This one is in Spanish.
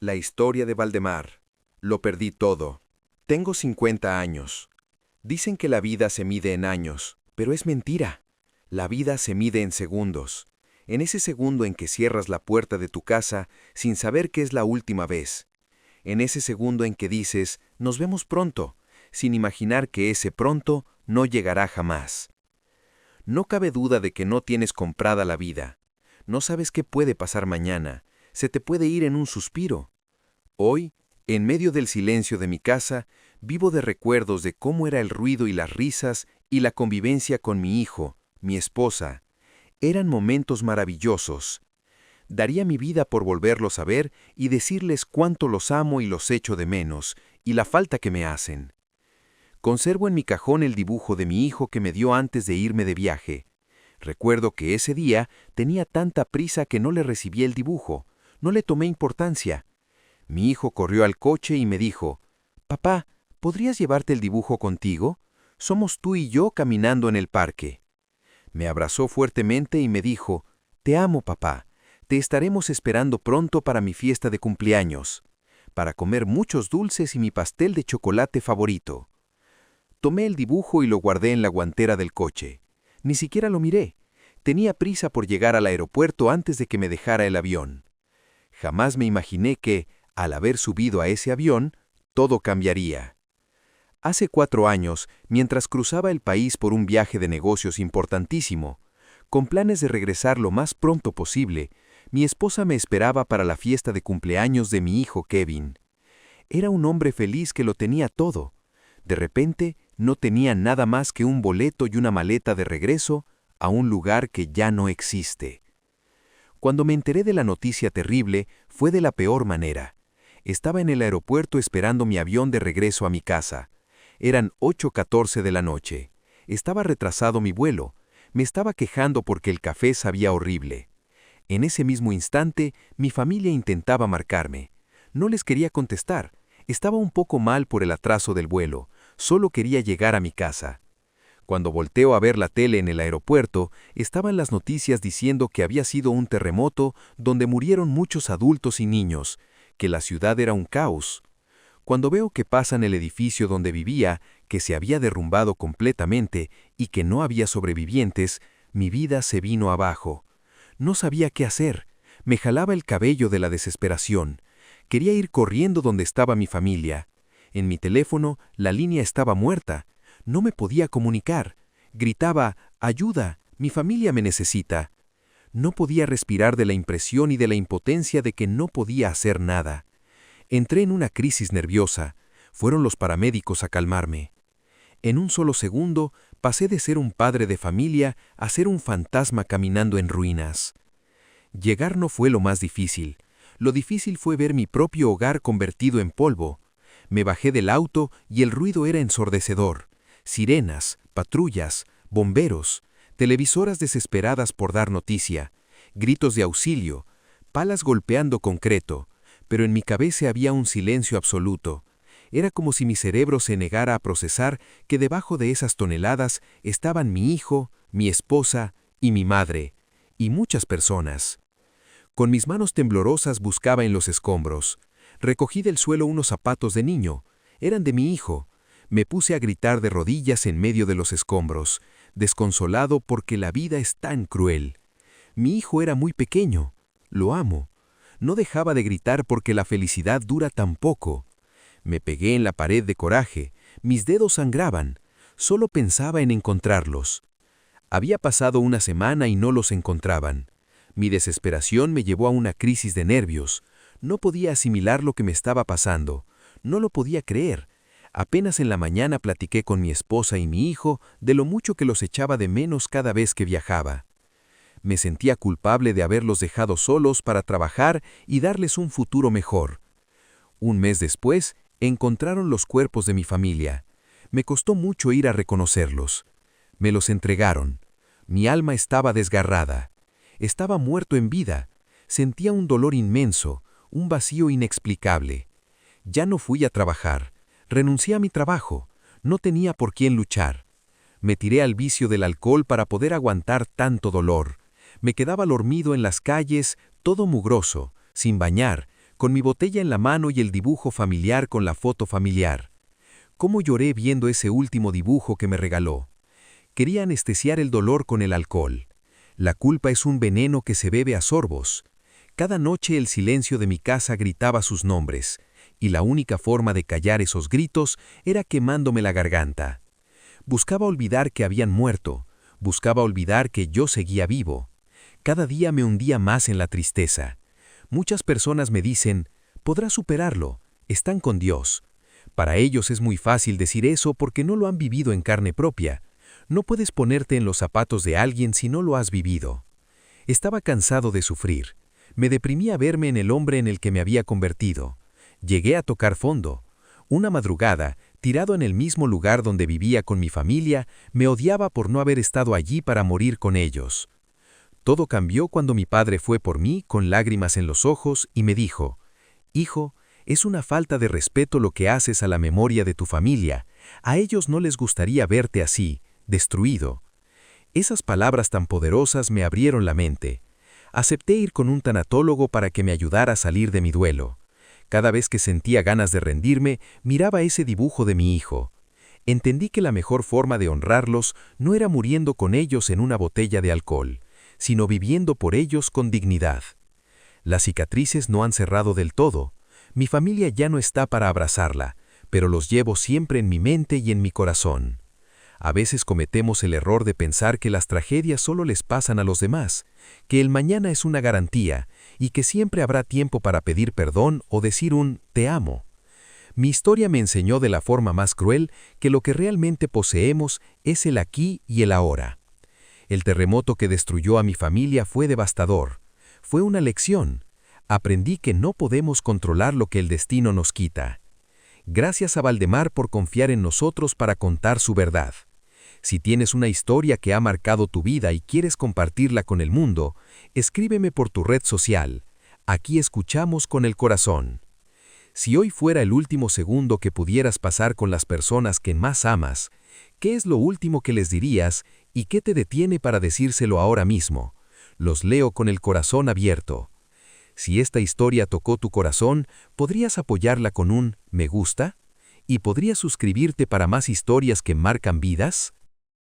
La historia de Valdemar. Lo perdí todo. Tengo 50 años. Dicen que la vida se mide en años, pero es mentira. La vida se mide en segundos. En ese segundo en que cierras la puerta de tu casa sin saber que es la última vez. En ese segundo en que dices, nos vemos pronto, sin imaginar que ese pronto no llegará jamás. No cabe duda de que no tienes comprada la vida. No sabes qué puede pasar mañana. Se te puede ir en un suspiro. Hoy, en medio del silencio de mi casa, vivo de recuerdos de cómo era el ruido y las risas y la convivencia con mi hijo, mi esposa. Eran momentos maravillosos. Daría mi vida por volverlos a ver y decirles cuánto los amo y los echo de menos, y la falta que me hacen. Conservo en mi cajón el dibujo de mi hijo que me dio antes de irme de viaje. Recuerdo que ese día tenía tanta prisa que no le recibí el dibujo, no le tomé importancia. Mi hijo corrió al coche y me dijo, «Papá, ¿podrías llevarte el dibujo contigo? Somos tú y yo caminando en el parque». Me abrazó fuertemente y me dijo, «Te amo, papá. Te estaremos esperando pronto para mi fiesta de cumpleaños, para comer muchos dulces y mi pastel de chocolate favorito». Tomé el dibujo y lo guardé en la guantera del coche. Ni siquiera lo miré. Tenía prisa por llegar al aeropuerto antes de que me dejara el avión. Jamás me imaginé que, al haber subido a ese avión, todo cambiaría. Hace 4 años, mientras cruzaba el país por un viaje de negocios importantísimo, con planes de regresar lo más pronto posible, mi esposa me esperaba para la fiesta de cumpleaños de mi hijo Kevin. Era un hombre feliz que lo tenía todo. De repente, no tenía nada más que un boleto y una maleta de regreso a un lugar que ya no existe. Cuando me enteré de la noticia terrible, fue de la peor manera. Estaba en el aeropuerto esperando mi avión de regreso a mi casa. Eran 8:14 de la noche. Estaba retrasado mi vuelo. Me estaba quejando porque el café sabía horrible. En ese mismo instante, mi familia intentaba marcarme. No les quería contestar. Estaba un poco mal por el atraso del vuelo. Solo quería llegar a mi casa. Cuando volteo a ver la tele en el aeropuerto, estaban las noticias diciendo que había sido un terremoto donde murieron muchos adultos y niños, que la ciudad era un caos. Cuando veo que pasan el edificio donde vivía, que se había derrumbado completamente y que no había sobrevivientes, mi vida se vino abajo. No sabía qué hacer. Me jalaba el cabello de la desesperación. Quería ir corriendo donde estaba mi familia. En mi teléfono, la línea estaba muerta. No me podía comunicar. Gritaba, «¡Ayuda! Mi familia me necesita». No podía respirar de la impresión y de la impotencia de que no podía hacer nada. Entré en una crisis nerviosa. Fueron los paramédicos a calmarme. En un solo segundo, pasé de ser un padre de familia a ser un fantasma caminando en ruinas. Llegar no fue lo más difícil. Lo difícil fue ver mi propio hogar convertido en polvo. Me bajé del auto y el ruido era ensordecedor. Sirenas, patrullas, bomberos, televisoras desesperadas por dar noticia, gritos de auxilio, palas golpeando concreto, pero en mi cabeza había un silencio absoluto. Era como si mi cerebro se negara a procesar que debajo de esas toneladas estaban mi hijo, mi esposa y mi madre, y muchas personas. Con mis manos temblorosas buscaba en los escombros. Recogí del suelo unos zapatos de niño. Eran de mi hijo. Me puse a gritar de rodillas en medio de los escombros, desconsolado porque la vida es tan cruel. Mi hijo era muy pequeño. Lo amo. No dejaba de gritar porque la felicidad dura tan poco. Me pegué en la pared de coraje. Mis dedos sangraban. Solo pensaba en encontrarlos. Había pasado una semana y no los encontraban. Mi desesperación me llevó a una crisis de nervios. No podía asimilar lo que me estaba pasando. No lo podía creer. Apenas en la mañana platiqué con mi esposa y mi hijo de lo mucho que los echaba de menos cada vez que viajaba. Me sentía culpable de haberlos dejado solos para trabajar y darles un futuro mejor. Un mes después, encontraron los cuerpos de mi familia. Me costó mucho ir a reconocerlos. Me los entregaron. Mi alma estaba desgarrada. Estaba muerto en vida. Sentía un dolor inmenso, un vacío inexplicable. Ya no fui a trabajar. Renuncié a mi trabajo. No tenía por quién luchar. Me tiré al vicio del alcohol para poder aguantar tanto dolor. Me quedaba dormido en las calles, todo mugroso, sin bañar, con mi botella en la mano y el dibujo familiar con la foto familiar. ¿Cómo lloré viendo ese último dibujo que me regaló? Quería anestesiar el dolor con el alcohol. La culpa es un veneno que se bebe a sorbos. Cada noche el silencio de mi casa gritaba sus nombres, y la única forma de callar esos gritos era quemándome la garganta. Buscaba olvidar que habían muerto, buscaba olvidar que yo seguía vivo. Cada día me hundía más en la tristeza. Muchas personas me dicen, podrás superarlo, están con Dios. Para ellos es muy fácil decir eso porque no lo han vivido en carne propia. No puedes ponerte en los zapatos de alguien si no lo has vivido. Estaba cansado de sufrir. Me deprimía verme en el hombre en el que me había convertido. Llegué a tocar fondo. Una madrugada, tirado en el mismo lugar donde vivía con mi familia, me odiaba por no haber estado allí para morir con ellos. Todo cambió cuando mi padre fue por mí con lágrimas en los ojos y me dijo, «Hijo, es una falta de respeto lo que haces a la memoria de tu familia. A ellos no les gustaría verte así, destruido». Esas palabras tan poderosas me abrieron la mente. Acepté ir con un tanatólogo para que me ayudara a salir de mi duelo. Cada vez que sentía ganas de rendirme, miraba ese dibujo de mi hijo. Entendí que la mejor forma de honrarlos no era muriendo con ellos en una botella de alcohol, sino viviendo por ellos con dignidad. Las cicatrices no han cerrado del todo. Mi familia ya no está para abrazarla, pero los llevo siempre en mi mente y en mi corazón. A veces cometemos el error de pensar que las tragedias solo les pasan a los demás, que el mañana es una garantía y que siempre habrá tiempo para pedir perdón o decir un «te amo». Mi historia me enseñó de la forma más cruel que lo que realmente poseemos es el aquí y el ahora. El terremoto que destruyó a mi familia fue devastador. Fue una lección. Aprendí que no podemos controlar lo que el destino nos quita. Gracias a Valdemar por confiar en nosotros para contar su verdad. Si tienes una historia que ha marcado tu vida y quieres compartirla con el mundo, escríbeme por tu red social. Aquí escuchamos con el corazón. Si hoy fuera el último segundo que pudieras pasar con las personas que más amas, ¿qué es lo último que les dirías y qué te detiene para decírselo ahora mismo? Los leo con el corazón abierto. Si esta historia tocó tu corazón, ¿podrías apoyarla con un «me gusta»? ¿Y podrías suscribirte para más historias que marcan vidas?